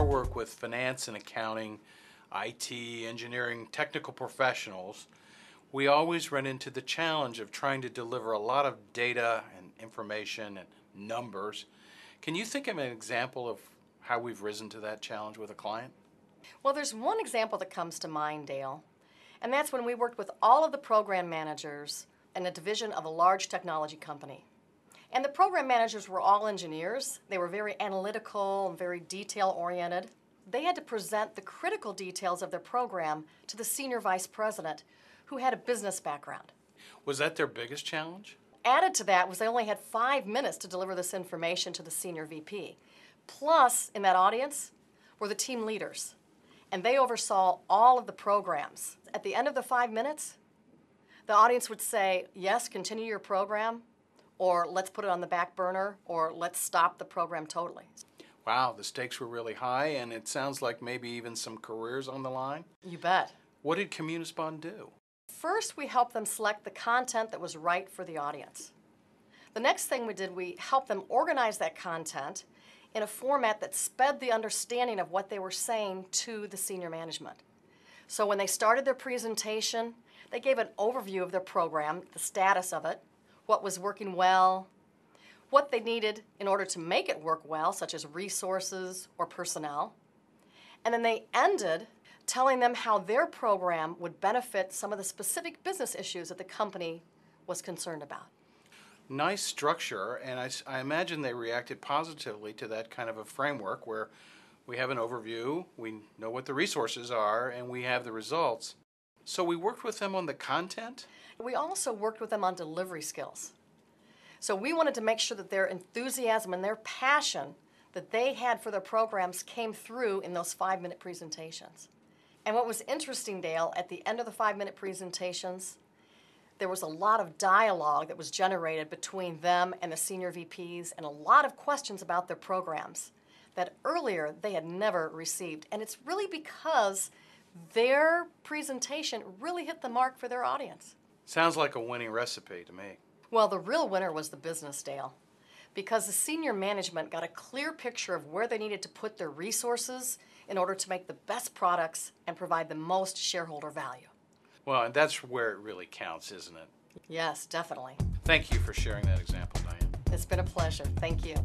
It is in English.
our work with finance and accounting, IT, engineering, technical professionals, we always run into the challenge of trying to deliver a lot of data and information and numbers. Can you think of an example of how we've risen to that challenge with a client? Well, there's one example that comes to mind, Dale, and that's when we worked with all of the program managers in a division of a large technology company. And the program managers were all engineers. They were very analytical and very detail-oriented. They had to present the critical details of their program to the senior vice president, who had a business background. Was that their biggest challenge? Added to that was they only had 5 minutes to deliver this information to the senior VP. Plus, in that audience were the team leaders, and they oversaw all of the programs. At the end of the 5 minutes, the audience would say, yes, continue your program, or let's put it on the back burner, or let's stop the program totally. Wow, the stakes were really high, and it sounds like maybe even some careers on the line. You bet. What did Communispond do? First, we helped them select the content that was right for the audience. The next thing we did, we helped them organize that content in a format that sped the understanding of what they were saying to the senior management. So when they started their presentation, they gave an overview of their program, the status of it, what was working well, what they needed in order to make it work well, such as resources or personnel. And then they ended telling them how their program would benefit some of the specific business issues that the company was concerned about. Nice structure, and I imagine they reacted positively to that kind of a framework where we have an overview, we know what the resources are, and we have the results. So we worked with them on the content? We also worked with them on delivery skills. So we wanted to make sure that their enthusiasm and their passion that they had for their programs came through in those 5-minute presentations. And what was interesting, Dale, at the end of the 5-minute presentations, there was a lot of dialogue that was generated between them and the senior VPs and a lot of questions about their programs that earlier they had never received. And it's really because their presentation really hit the mark for their audience. Sounds like a winning recipe to me. Well, the real winner was the business, Dale, because the senior management got a clear picture of where they needed to put their resources in order to make the best products and provide the most shareholder value. Well, and that's where it really counts, isn't it? Yes, definitely. Thank you for sharing that example, Diane. It's been a pleasure. Thank you.